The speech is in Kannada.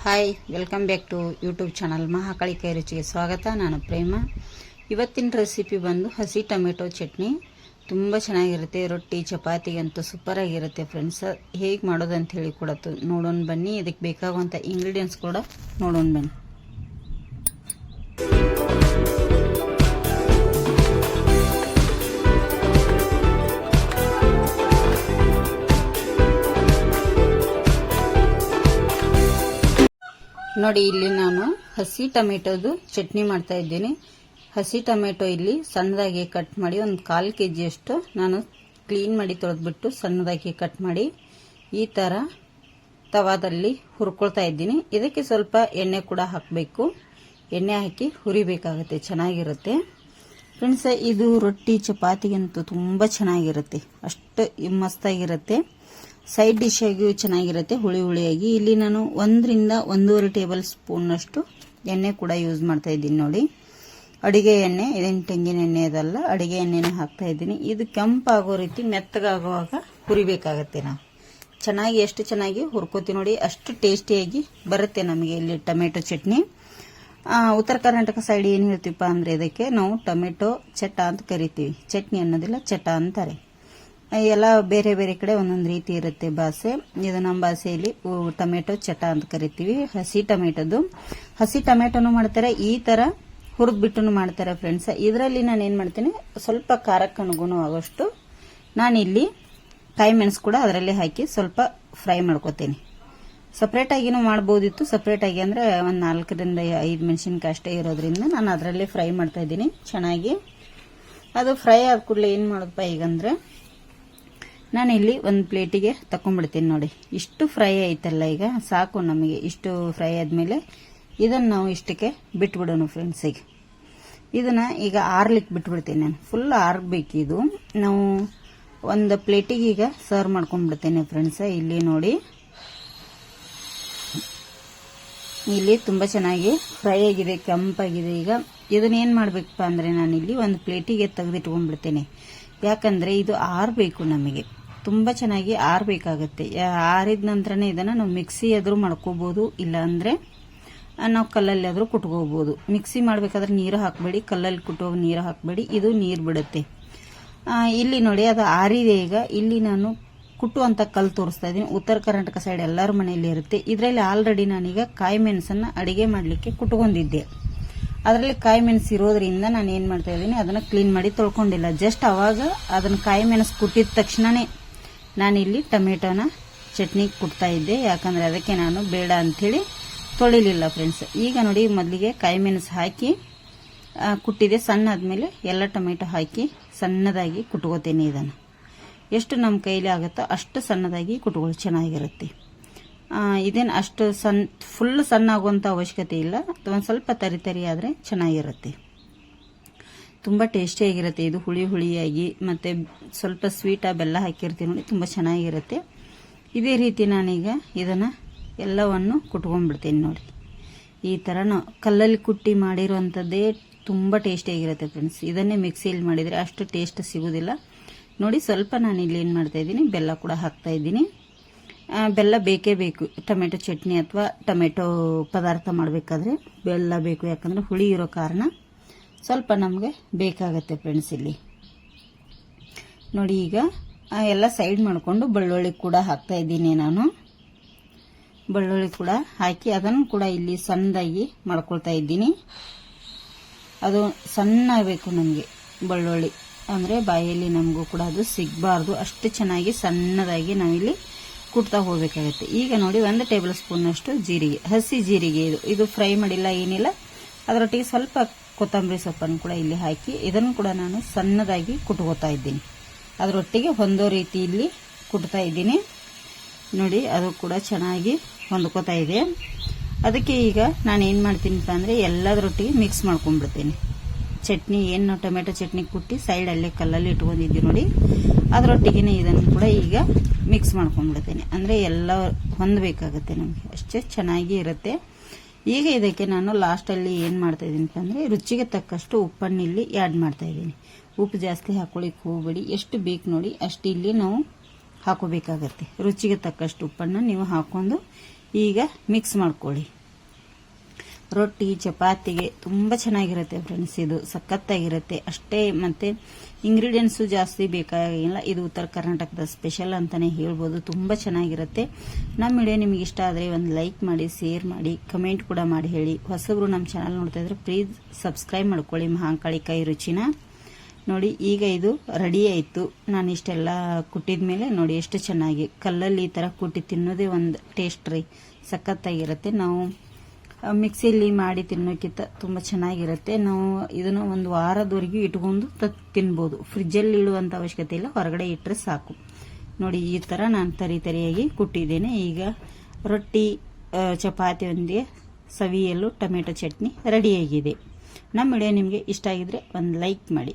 Hi, welcome back to YouTube channel Mahakali ಕೈ ರುಚಿಗೆ ಸ್ವಾಗತ. ನಾನು ಪ್ರೇಮ. ಇವತ್ತಿನ ರೆಸಿಪಿ ಬಂದು ಹಸಿ ಟೊಮೆಟೊ ಚಟ್ನಿ. ತುಂಬ ಚೆನ್ನಾಗಿರುತ್ತೆ. ರೊಟ್ಟಿ ಚಪಾತಿಗಂತೂ ಸೂಪರ್ ಆಗಿರುತ್ತೆ ಫ್ರೆಂಡ್ಸ್. ಹೇಗೆ ಮಾಡೋದಂತ ಹೇಳಿ ಕೂಡ ನೋಡೋಣ ಬನ್ನಿ. ಇದಕ್ಕೆ ಬೇಕಾಗುವಂಥ ಇಂಗ್ರೀಡಿಯೆಂಟ್ಸ್ ಕೂಡ ನೋಡೋಣ ಬನ್ನಿ. ನೋಡಿ, ಇಲ್ಲಿ ನಾನು ಹಸಿ ಟೊಮೆಟೊದು ಚಟ್ನಿ ಮಾಡ್ತಾ ಇದ್ದೀನಿ. ಹಸಿ ಟೊಮೆಟೊ ಇಲ್ಲಿ ಸಣ್ಣದಾಗಿ ಕಟ್ ಮಾಡಿ ಒಂದು 1/4 kg ಅಷ್ಟು ನಾನು ಕ್ಲೀನ್ ಮಾಡಿ ತೊಳೆದ್ಬಿಟ್ಟು ಸಣ್ಣದಾಗಿ ಕಟ್ ಮಾಡಿ ಈ ಥರ ತವಾದಲ್ಲಿ ಹುರ್ಕೊಳ್ತಾ ಇದ್ದೀನಿ. ಇದಕ್ಕೆ ಸ್ವಲ್ಪ ಎಣ್ಣೆ ಕೂಡ ಹಾಕಬೇಕು. ಎಣ್ಣೆ ಹಾಕಿ ಹುರಿಬೇಕಾಗುತ್ತೆ, ಚೆನ್ನಾಗಿರುತ್ತೆ ಫ್ರೆಂಡ್ಸ್. ಇದು ರೊಟ್ಟಿ ಚಪಾತಿಗಂತೂ ತುಂಬ ಚೆನ್ನಾಗಿರುತ್ತೆ, ಅಷ್ಟು ಮಸ್ತಾಗಿರುತ್ತೆ. ಸೈಡ್ ಡಿಶ್ ಆಗಿಯೂ ಚೆನ್ನಾಗಿರುತ್ತೆ, ಹುಳಿ ಹುಳಿಯಾಗಿ. ಇಲ್ಲಿ ನಾನು 1 ರಿಂದ 1.5 ಟೇಬಲ್ ಸ್ಪೂನ್ನಷ್ಟು ಎಣ್ಣೆ ಕೂಡ ಯೂಸ್ ಮಾಡ್ತಾ ಇದ್ದೀನಿ. ನೋಡಿ, ಅಡಿಗೆ ಎಣ್ಣೆ, ಇದೇನು ತೆಂಗಿನ ಎಣ್ಣೆ ಅದಲ್ಲ, ಅಡಿಗೆ ಎಣ್ಣೆನೇ ಹಾಕ್ತಾ ಇದ್ದೀನಿ. ಇದು ಕೆಂಪಾಗೋ ರೀತಿ ಮೆತ್ತಗಾಗುವಾಗ ಹುರಿಬೇಕಾಗತ್ತೆ. ನಾವು ಚೆನ್ನಾಗಿ ಎಷ್ಟು ಚೆನ್ನಾಗಿ ಹುರ್ಕೋತೀವಿ ನೋಡಿ, ಅಷ್ಟು ಟೇಸ್ಟಿಯಾಗಿ ಬರುತ್ತೆ ನಮಗೆ ಇಲ್ಲಿ ಟೊಮೆಟೊ ಚಟ್ನಿ. ಉತ್ತರ ಕರ್ನಾಟಕ ಸೈಡ್ ಏನು ಹೇಳ್ತೀವಪ್ಪ ಅಂದರೆ ಇದಕ್ಕೆ ನಾವು ಟೊಮೆಟೊ ಚಟ ಅಂತ ಕರಿತೀವಿ. ಚಟ್ನಿ ಅನ್ನೋದಿಲ್ಲ, ಚಟ ಅಂತಾರೆ. ಎಲ್ಲ ಬೇರೆ ಬೇರೆ ಕಡೆ ಒಂದೊಂದು ರೀತಿ ಇರುತ್ತೆ ಭಾಷೆ. ಇದು ನಮ್ಮ ಭಾಷೆಯಲ್ಲಿ ಟೊಮೆಟೊ ಚಟ ಅಂತ ಕರಿತೀವಿ. ಹಸಿ ಟೊಮೆಟೊನು ಮಾಡ್ತಾರೆ, ಈ ತರ ಹುರಿದ್ಬಿಟ್ಟು ಮಾಡ್ತಾರೆ ಫ್ರೆಂಡ್ಸ್. ಇದರಲ್ಲಿ ನಾನು ಏನ್ ಮಾಡ್ತೀನಿ, ಸ್ವಲ್ಪ ಖಾರಕ್ಕೆ ಅನುಗುಣವಾಗೋಷ್ಟು ನಾನಿಲ್ಲಿ ಕಾಯಿ ಮೆಣಸು ಕೂಡ ಅದರಲ್ಲಿ ಹಾಕಿ ಸ್ವಲ್ಪ ಫ್ರೈ ಮಾಡ್ಕೋತೀನಿ. ಸಪ್ರೇಟ್ ಆಗಿನೂ ಮಾಡ್ಬೋದಿತ್ತು. ಸಪ್ರೇಟ್ ಆಗಿ ಅಂದ್ರೆ ಒಂದು 4 ರಿಂದ 5 ಮೆಣಸಿನಕಾಯಿ ಅಷ್ಟೇ ಇರೋದ್ರಿಂದ ನಾನು ಅದರಲ್ಲೇ ಫ್ರೈ ಮಾಡ್ತಾ ಇದ್ದೀನಿ ಚೆನ್ನಾಗಿ. ಅದು ಫ್ರೈ ಆದ ಕೂಡಲೇ ಏನ್ ಮಾಡೋದಪ್ಪ ಈಗಂದ್ರೆ, ನಾನಿಲ್ಲಿ ಒಂದು ಪ್ಲೇಟಿಗೆ ತಕೊಂಡ್ಬಿಡ್ತೀನಿ. ನೋಡಿ, ಇಷ್ಟು ಫ್ರೈ ಆಯ್ತಲ್ಲ, ಈಗ ಸಾಕು ನಮಗೆ. ಇಷ್ಟು ಫ್ರೈ ಆದ್ಮೇಲೆ ಇದನ್ನು ನಾವು ಇಷ್ಟಕ್ಕೆ ಬಿಟ್ಬಿಡೋಣ ಫ್ರೆಂಡ್ಸಿಗೆ. ಇದನ್ನ ಈಗ ಆರ್ಲಿಕ್ಕೆ ಬಿಟ್ಬಿಡ್ತೀನಿ ನಾನು. ಫುಲ್ ಆರ್ಬೇಕು ಇದು. ನಾವು ಒಂದು ಪ್ಲೇಟಿಗೆ ಈಗ ಸರ್ವ್ ಮಾಡ್ಕೊಂಡ್ಬಿಡ್ತೇನೆ ಫ್ರೆಂಡ್ಸ್. ಇಲ್ಲಿ ನೋಡಿ, ಇಲ್ಲಿ ತುಂಬ ಚೆನ್ನಾಗಿ ಫ್ರೈ ಆಗಿದೆ, ಕೆಂಪಾಗಿದೆ. ಈಗ ಇದನ್ನೇನು ಮಾಡ್ಬೇಕಪ್ಪ ಅಂದರೆ, ನಾನಿಲ್ಲಿ ಒಂದು ಪ್ಲೇಟಿಗೆ ತೆಗೆದಿಟ್ಕೊಂಡ್ಬಿಡ್ತೇನೆ. ಯಾಕಂದ್ರೆ ಇದು ಆರಬೇಕು, ನಮಗೆ ತುಂಬ ಚೆನ್ನಾಗಿ ಆರಬೇಕಾಗತ್ತೆ. ಆರಿದ ನಂತರನೇ ಇದನ್ನು ನಾವು ಮಿಕ್ಸಿ ಆದರೂ ಮಾಡ್ಕೋಬಹುದು, ಇಲ್ಲ ಅಂದರೆ ನಾವು ಕಲ್ಲಲ್ಲಿ ಆದರೂ ಕುಟ್ಕೋಬಹುದು. ಮಿಕ್ಸಿ ಮಾಡಬೇಕಾದ್ರೆ ನೀರು ಹಾಕಬೇಡಿ, ಕಲ್ಲಲ್ಲಿ ಕುಟ್ಟುವಾಗ ನೀರು ಹಾಕಬೇಡಿ, ಇದು ನೀರು ಬಿಡುತ್ತೆ. ಇಲ್ಲಿ ನೋಡಿ, ಅದು ಆರಿದೆ. ಈಗ ಇಲ್ಲಿ ನಾನು ಕುಟ್ಟುವಂಥ ಕಲ್ಲು ತೋರಿಸ್ತಾ ಇದ್ದೀನಿ. ಉತ್ತರ ಕರ್ನಾಟಕ ಸೈಡ್ ಎಲ್ಲರ ಮನೆಯಲ್ಲಿ ಇರುತ್ತೆ. ಇದರಲ್ಲಿ ಆಲ್ರೆಡಿ ನಾನೀಗ ಕಾಯಿ ಮೆಣಸನ್ನು ಅಡಿಗೆ ಮಾಡಲಿಕ್ಕೆ ಕುಟ್ಕೊಂಡಿದ್ದೆ. ಅದರಲ್ಲಿ ಕಾಯಿ ಮೆಣಸು ಇರೋದ್ರಿಂದ ನಾನು ಏನು ಮಾಡ್ತಾ ಇದ್ದೀನಿ, ಅದನ್ನು ಕ್ಲೀನ್ ಮಾಡಿ ತೊಳ್ಕೊಂಡಿಲ್ಲ. ಜಸ್ಟ್ ಅವಾಗ ಅದನ್ನು ಕಾಯಿ ಮೆಣಸು ಕುಟ್ಟಿದ ತಕ್ಷಣನೇ ನಾನಿಲ್ಲಿ ಟೊಮೆಟೊನ ಚಟ್ನಿ ಕುಟ್ತಾ ಇದ್ದೆ. ಯಾಕಂದರೆ ಅದಕ್ಕೆ ನಾನು ಬೇಡ ಅಂಥೇಳಿ ತೊಳಿಲಿಲ್ಲ ಫ್ರೆಂಡ್ಸ್. ಈಗ ನೋಡಿ, ಮೊದಲಿಗೆ ಕಾಯಿ ಮೆಣಸು ಹಾಕಿ ಕುಟ್ಟಿದೆ. ಸಣ್ಣ ಆದಮೇಲೆ ಎಲ್ಲ ಟೊಮೆಟೊ ಹಾಕಿ ಸಣ್ಣದಾಗಿ ಕುಟ್ಕೋತೀನಿ. ಇದನ್ನು ಎಷ್ಟು ನಮ್ಮ ಕೈಲಿ ಆಗುತ್ತೋ ಅಷ್ಟು ಸಣ್ಣದಾಗಿ ಕುಟ್ಕೊಳ್ಳಿ, ಚೆನ್ನಾಗಿರುತ್ತೆ. ಇದೇನು ಅಷ್ಟು ಫುಲ್ ಸಣ್ಣ ಆಗುವಂಥ ಅವಶ್ಯಕತೆ ಇಲ್ಲ. ಒಂದು ಸ್ವಲ್ಪ ತರಿ ಆದರೆ ಚೆನ್ನಾಗಿರುತ್ತೆ, ತುಂಬ ಟೇಸ್ಟಿಯಾಗಿರುತ್ತೆ. ಇದು ಹುಳಿ ಹುಳಿಯಾಗಿ ಮತ್ತು ಸ್ವಲ್ಪ ಸ್ವೀಟ ಬೆಲ್ಲ ಹಾಕಿರ್ತೀವಿ ನೋಡಿ, ತುಂಬ ಚೆನ್ನಾಗಿರುತ್ತೆ. ಇದೇ ರೀತಿ ನಾನೀಗ ಇದನ್ನು ಎಲ್ಲವನ್ನು ಕುಟ್ಕೊಂಡ್ಬಿಡ್ತೀನಿ. ನೋಡಿ, ಈ ಥರ ನಾವು ಕಲ್ಲಲ್ಲಿ ಕುಟ್ಟಿ ಮಾಡಿರುವಂಥದ್ದೇ ತುಂಬ ಟೇಸ್ಟಿಯಾಗಿರುತ್ತೆ ಫ್ರೆಂಡ್ಸ್. ಇದನ್ನೇ ಮಿಕ್ಸಿಯಲ್ಲಿ ಮಾಡಿದರೆ ಅಷ್ಟು ಟೇಸ್ಟ್ ಸಿಗೋದಿಲ್ಲ. ನೋಡಿ, ಸ್ವಲ್ಪ ನಾನಿಲ್ಲಿ ಏನು ಮಾಡ್ತಾ ಇದ್ದೀನಿ, ಬೆಲ್ಲ ಕೂಡ ಹಾಕ್ತಾ ಇದ್ದೀನಿ. ಬೆಲ್ಲ ಬೇಕೇ ಬೇಕು ಟೊಮೆಟೊ ಚಟ್ನಿ ಅಥವಾ ಟೊಮೆಟೊ ಪದಾರ್ಥ ಮಾಡಬೇಕಾದ್ರೆ ಬೆಲ್ಲ ಬೇಕು. ಯಾಕಂದರೆ ಹುಳಿ ಇರೋ ಕಾರಣ ಸ್ವಲ್ಪ ನಮಗೆ ಬೇಕಾಗತ್ತೆ ಫ್ರೆಂಡ್ಸ್. ಇಲ್ಲಿ ನೋಡಿ, ಈಗ ಎಲ್ಲ ಸೈಡ್ ಮಾಡಿಕೊಂಡು ಬೆಳ್ಳುಳ್ಳಿ ಕೂಡ ಹಾಕ್ತಾ ಇದ್ದೀನಿ ನಾನು. ಬೆಳ್ಳುಳ್ಳಿ ಕೂಡ ಹಾಕಿ ಅದನ್ನು ಕೂಡ ಇಲ್ಲಿ ಸಣ್ಣದಾಗಿ ಮಾಡ್ಕೊಳ್ತಾ ಇದ್ದೀನಿ. ಅದು ಸಣ್ಣ ಬೇಕು ನಮಗೆ ಬೆಳ್ಳುಳ್ಳಿ, ಅಂದರೆ ಬಾಯಲ್ಲಿ ನಮಗೂ ಕೂಡ ಅದು ಸಿಗಬಾರ್ದು. ಅಷ್ಟು ಚೆನ್ನಾಗಿ ಸಣ್ಣದಾಗಿ ನಾವಿಲ್ಲಿ ಕುಟ್ತಾ ಹೋಗಬೇಕಾಗುತ್ತೆ. ಈಗ ನೋಡಿ, 1 ಟೇಬಲ್ ಸ್ಪೂನ್ನಷ್ಟು ಜೀರಿಗೆ, ಹಸಿ ಜೀರಿಗೆ. ಇದು ಫ್ರೈ ಮಾಡಿಲ್ಲ, ಏನಿಲ್ಲ. ಅದರೊಟ್ಟಿಗೆ ಸ್ವಲ್ಪ ಕೊತ್ತಂಬರಿ ಸೊಪ್ಪನ್ನು ಕೂಡ ಇಲ್ಲಿ ಹಾಕಿ ಇದನ್ನು ಕೂಡ ನಾನು ಸಣ್ಣದಾಗಿ ಕುಟ್ಕೋತಾ ಇದ್ದೀನಿ. ಅದರೊಟ್ಟಿಗೆ ಹೊಂದೋ ರೀತಿ ಇಲ್ಲಿ ಕುಟ್ತಾ ಇದ್ದೀನಿ. ನೋಡಿ, ಅದು ಕೂಡ ಚೆನ್ನಾಗಿ ಹೊಂದ್ಕೋತಾ ಇದೆ. ಅದಕ್ಕೆ ಈಗ ನಾನು ಏನು ಮಾಡ್ತೀನಿಪ್ಪ ಅಂದರೆ, ಎಲ್ಲದರೊಟ್ಟಿಗೆ ಮಿಕ್ಸ್ ಮಾಡ್ಕೊಂಡ್ಬಿಡ್ತೀನಿ. ಚಟ್ನಿ ಏನು ನಾವು ಟೊಮೆಟೊ ಚಟ್ನಿ ಕುಟ್ಟಿ ಸೈಡಲ್ಲೇ ಕಲ್ಲಲ್ಲಿ ಇಟ್ಕೊಂಡಿದ್ದೀವಿ ನೋಡಿ, ಅದರೊಟ್ಟಿಗೆ ಇದನ್ನು ಕೂಡ ಈಗ ಮಿಕ್ಸ್ ಮಾಡ್ಕೊಂಡ್ಬಿಡ್ತೇನೆ. ಅಂದರೆ ಎಲ್ಲ ಹೊಂದಬೇಕಾಗುತ್ತೆ ನಮಗೆ, ಅಷ್ಟೇ ಚೆನ್ನಾಗಿ ಇರುತ್ತೆ. ಈಗ ಇದಕ್ಕೆ ನಾನು ಲಾಸ್ಟಲ್ಲಿ ಏನು ಮಾಡ್ತಾ ಇದ್ದೀನಿ ಅಂದರೆ, ರುಚಿಗೆ ತಕ್ಕಷ್ಟು ಉಪ್ಪನ್ನು ಇಲ್ಲಿ ಆ್ಯಡ್ ಮಾಡ್ತಾ ಇದ್ದೀನಿ. ಉಪ್ಪು ಜಾಸ್ತಿ ಹಾಕೊಳ್ಳಿಕ್ಕೆ ಹೋಗಬೇಡಿ, ಎಷ್ಟು ಬೇಕು ನೋಡಿ ಅಷ್ಟು ಇಲ್ಲಿ ನಾವು ಹಾಕೋಬೇಕಾಗತ್ತೆ. ರುಚಿಗೆ ತಕ್ಕಷ್ಟು ಉಪ್ಪನ್ನು ನೀವು ಹಾಕೊಂಡು ಈಗ ಮಿಕ್ಸ್ ಮಾಡ್ಕೊಳ್ಳಿ. ರೊಟ್ಟಿ ಚಪಾತಿಗೆ ತುಂಬ ಚೆನ್ನಾಗಿರುತ್ತೆ ಫ್ರೆಂಡ್ಸ್. ಇದು ಸಖತ್ತಾಗಿರುತ್ತೆ ಅಷ್ಟೇ. ಮತ್ತು ಇಂಗ್ರೀಡಿಯೆಂಟ್ಸು ಜಾಸ್ತಿ ಬೇಕಾಗಿಲ್ಲ. ಇದು ಉತ್ತರ ಕರ್ನಾಟಕದ ಸ್ಪೆಷಲ್ ಅಂತಲೇ ಹೇಳ್ಬೋದು. ತುಂಬ ಚೆನ್ನಾಗಿರುತ್ತೆ. ನಮ್ಮ ವಿಡಿಯೋ ನಿಮಗೆ ಇಷ್ಟ ಆದರೆ ಒಂದು ಲೈಕ್ ಮಾಡಿ, ಶೇರ್ ಮಾಡಿ, ಕಮೆಂಟ್ ಕೂಡ ಮಾಡಿ ಹೇಳಿ. ಹೊಸಬ್ರು ನಮ್ಮ ಚಾನಲ್ ನೋಡ್ತಾ ಇದ್ರೆ ಪ್ಲೀಸ್ ಸಬ್ಸ್ಕ್ರೈಬ್ ಮಾಡ್ಕೊಳ್ಳಿ ಮಹಾಕಾಳಿ ಕೈ ರುಚಿನ. ನೋಡಿ ಈಗ ಇದು ರೆಡಿ ಆಯಿತು. ನಾನು ಇಷ್ಟೆಲ್ಲ ಕುಟ್ಟಿದ ಮೇಲೆ ನೋಡಿ ಎಷ್ಟು ಚೆನ್ನಾಗಿ ಕಲ್ಲಲ್ಲಿ ಈ ಥರ ಕುಟ್ಟಿ ತಿನ್ನೋದೇ ಒಂದು ಟೇಸ್ಟ್ ರೀ, ಸಖತ್ತಾಗಿರುತ್ತೆ. ನಾವು ಮಿಕ್ಸಿಯಲ್ಲಿ ಮಾಡಿ ತಿನ್ನೋಕ್ಕಿಂತ ತುಂಬ ಚೆನ್ನಾಗಿರುತ್ತೆ. ನಾವು ಇದನ್ನು ಒಂದು ವಾರದವರೆಗೂ ಇಟ್ಕೊಂಡು ತಿನ್ಬೋದು. ಫ್ರಿಜ್ಜಲ್ಲಿ ಇಡುವಂಥ ಅವಶ್ಯಕತೆ ಇಲ್ಲ, ಹೊರಗಡೆ ಇಟ್ಟರೆ ಸಾಕು. ನೋಡಿ ಈ ಥರ ನಾನು ತರಿಯಾಗಿ ಕುಟ್ಟಿದ್ದೇನೆ. ಈಗ ರೊಟ್ಟಿ ಚಪಾತಿಯೊಂದಿಗೆ ಸವಿಯಲು ಟೊಮೆಟೊ ಚಟ್ನಿ ರೆಡಿಯಾಗಿದೆ. ನಮ್ಮ ವಿಡಿಯೋ ನಿಮಗೆ ಇಷ್ಟ ಆಗಿದ್ರೆ ಒಂದು ಲೈಕ್ ಮಾಡಿ.